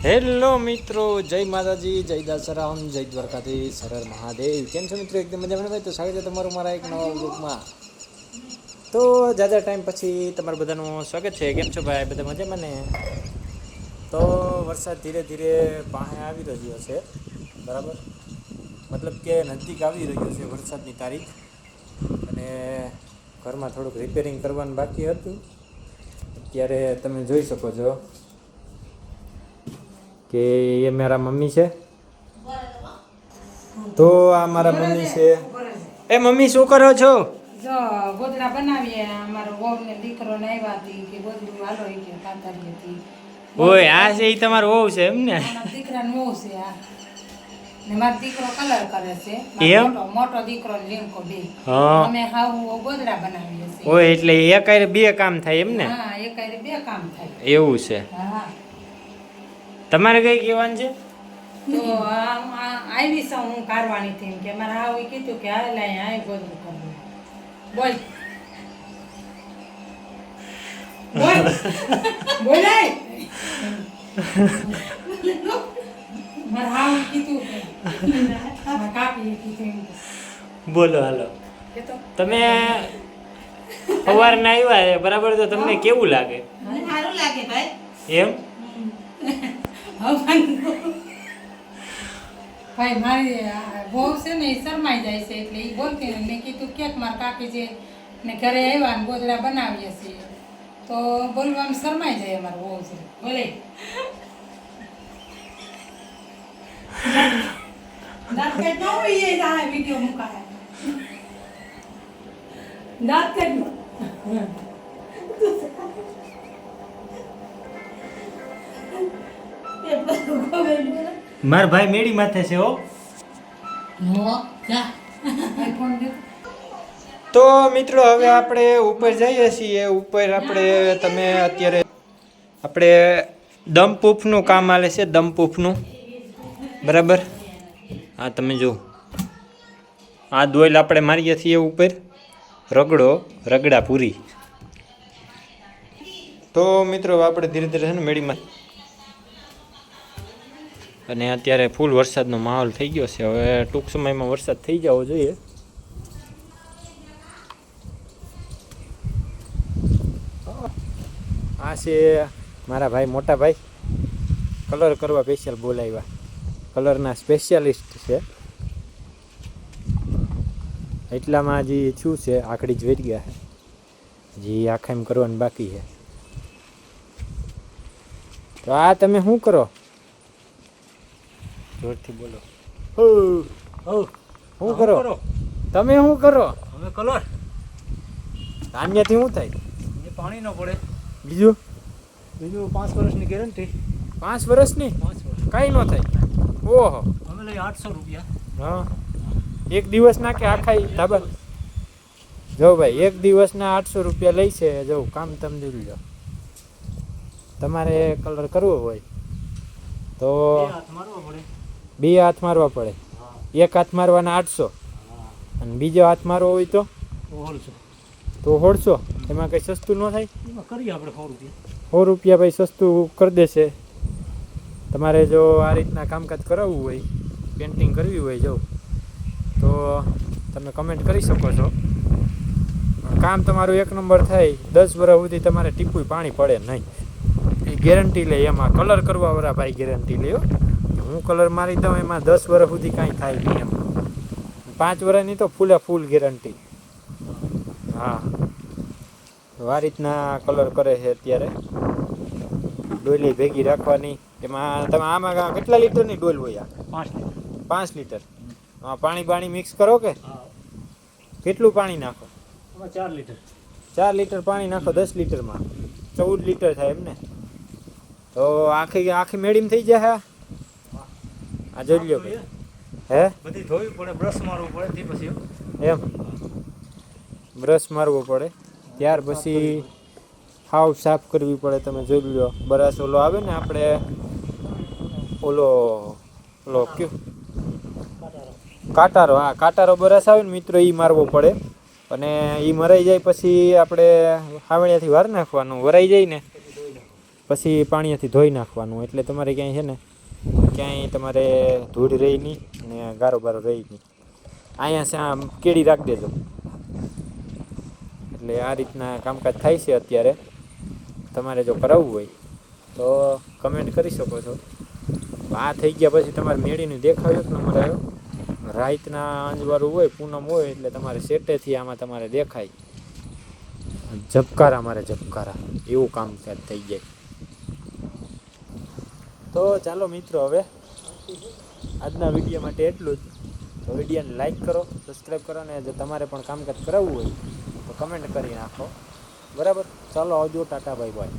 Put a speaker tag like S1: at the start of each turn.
S1: Hello મિત્રો, જય માતાજી, જય દાસરામ, જય દ્વારકાધીશ, હર મહાદેવ. કેમ છો મિત્રો? એકદમ મજામાં ભાઈ. તો સ્વાગત છે તમારું મારા એક નવા વ્લોગમાં. તો જાજા ટાઈમ પછી તમારું બધાનું સ્વાગત છે. કેમ છો ભાઈ? બધા મજામાં ને? તો વરસાદ ધીરે ધીરે પાસે આવી રહ્યો છે, બરાબર. મતલબ કે નજીક આવી રહ્યો છે વરસાદની તારીખ. અને ઘરમાં થોડુંક રિપેરિંગ કરવાનું બાકી હતું. અત્યારે તમે જોઈ શકો છો કે એ મારા મમ્મી છે. તો આ મારા મમ્મી છે. એ મમ્મી શું કરો છો?
S2: જો ગોદડા બનાવીએ. અમારો વહુ ને દીકરો ને આવ્યા હતી કે ગોદડું હાલો કે કાતરી હતી.
S1: ઓય આ છે એ તમારો વહુ છે એમ ને?
S2: દીકરા ને વહુ છે આ. ને મારો દીકરો કલર કરે છે. મોટો દીકરો ને લીમકો બે. અમે હાવ ગોદડા બનાવીએ છીએ.
S1: ઓય એટલે એકારે બે કામ થાય એમ ને?
S2: હા, એકારે બે કામ થાય.
S1: એવું છે. હા. તમારે કઈ કહેવાનું છે?
S2: તો આવી છું હું કારવાની થી કે મારે હાવ કીધું કે હાલ આ ગોદડું કરવું. બોલ બોલ બોલાય મારે હાવ કીધું કાપી કીધું.
S1: બોલો હાલો. તમે સવારના આવ્યા બરાબર, તો તમને કેવું લાગે?
S2: સારું લાગે ભાઈ.
S1: એમ
S2: ભાઈ મારી બહુ છે ને એ શરમાઈ જાય છે એટલે એ બોલતી ને મેં કીધું ક્યાંક મારા કાકી જે ને ઘરે આવ્યા ને ગોદડા બનાવીએ છીએ તો બોલવામાં શરમાઈ જાય અમારે બહુ છે. બોલે દાંત કાઢ ન હોય એ આ વિડીયો મુકાય. દાંત કાઢ
S1: માર ભાઈ મેડી માથે છે હો. તો મિત્રો હવે આપણે ઉપર જઈએ છીએ. ઉપર આપણે તમે અત્યારે આપણે દમપૂફનું કામ આલે છે, દમપૂફનું, બરાબર. આ તમે જો આ દોઈલ આપણે મારીએ છીએ ઉપર રગડા પૂરી. તો મિત્રો આપણે ધીરે ધીરે છે ને મેડીમાં, અને અત્યારે ફૂલ વરસાદનો માહોલ થઈ ગયો છે. હવે ટૂંક સમયમાં વરસાદ થઈ જવો જોઈએ. આ છે મારા ભાઈ, મોટા ભાઈ, કલર કરવા સ્પેશિયલ બોલાવ્યા. કલરના સ્પેશિયાલિસ્ટ છે. એટલામાં હજી શું છે, આખડી જ વેરી ગયા છે. હજી આખા એમ કરવાનું બાકી છે. તો આ તમે શું કરો? જોરથી બોલો. શું કરો તમે? શું કરો?
S3: હવે કલર
S1: આન્યાથી શું થાય?
S3: પાણી ન પડે.
S1: બીજું
S3: 5 વર્ષની ગેરંટી.
S1: 5 વર્ષની?
S3: 5 વર્ષ
S1: કઈ ન થાય. ઓહો.
S3: અમે લઈ 800 રૂપિયા.
S1: હા, એક દિવસના કે આખા ધાબા? જો ભાઈ, એક દિવસના 800 રૂપિયા લઈ છે. જો કામ તમે જોઈ લો. તમારે કલર કરવો હોય તો 2 હાથ મારવા પડે. એક હાથ મારવાના 800 અને બીજો હાથ મારવો હોય તો 150. એમાં કંઈ સસ્તું ન થાય?
S3: એમાં કરીએ આપણે 100 રૂપિયા.
S1: 100 રૂપિયા ભાઈ સસ્તું કરી દેશે. તમારે જો આ રીતના કામકાજ કરાવવું હોય, પેન્ટિંગ કરવી હોય જો, તો તમે કમેન્ટ કરી શકો છો. કામ તમારું એક નંબર થાય. 10 વર્ષ સુધી તમારે ટીપું પાણી પડે નહીં. એ ગેરંટી લે. એમાં કલર કરવાવાળા ભાઈ ગેરંટી લે. હું કલર મારી દઉં એમાં 10 વર્ષ સુધી કાંઈ થાય નહીં. એમ 5 વર્ષની તો ફૂલ ગેરંટી. હા, આ રીતના કલર કરે છે અત્યારે. ડોલી ભેગી રાખવાની. એમાં તમે આમાં કેટલા લીટરની ડોલ હોય? 5 લીટર. પાણી મિક્સ કરો કે કેટલું પાણી નાખો?
S3: 4 લીટર.
S1: 4 લીટર પાણી નાખો 10 લીટરમાં. 14 લીટર થાય એમ ને? તો આખી મેડીમ થઈ જાય. આ જોઈ લ્યો ભાઈ. હે
S3: બધી ધોવી પડે, બ્રશ મારવું પડે. તે પછી
S1: એમ બ્રશ મારવો પડે, ત્યાર પછી હાવ સાફ કરવી પડે. તમે જોઈ લો. બ્રશ ઓલો આવે ને, આપણે ઓલો કયો કાંટારો, હા કાંટારો બ્રશ આવે ને મિત્રો, એ મારવો પડે. અને એ મરાઈ જાય પછી આપણે હાવણિયાથી વાર નાખવાનું. વરાઈ જાય ને પછી પાણીથી ધોઈ નાખવાનું, એટલે તમારે ક્યાંય છે ને ક્યાંય તમારે ધૂળ રહી નહીં ને ગારો બારો રહી નહીં. અહીંયા છે આમ કેળી રાખી દેજો. એટલે આ રીતના કામકાજ થાય છે અત્યારે. તમારે જો કરાવવું હોય તો કમેન્ટ કરી શકો છો. આ થઈ ગયા પછી તમારે મેળીને દેખાવ્યો જ ન મળે. રાતના અંજવાળું હોય, પૂનમ હોય, એટલે તમારે સેટેથી આમાં તમારે દેખાય. ઝબકારા મારે ઝબકારા એવું કામકાજ થઈ જાય. તો ચાલો મિત્રો, હવે આજના વિડીયો માટે એટલું જ. તો વિડીયોને લાઈક કરો, સબસ્ક્રાઈબ કરો, અને જો તમારે પણ કામકાજ કરાવવું હોય તો કમેન્ટ કરી નાખો. બરાબર, ચાલો આવજો, ટાટા, બાય બાય.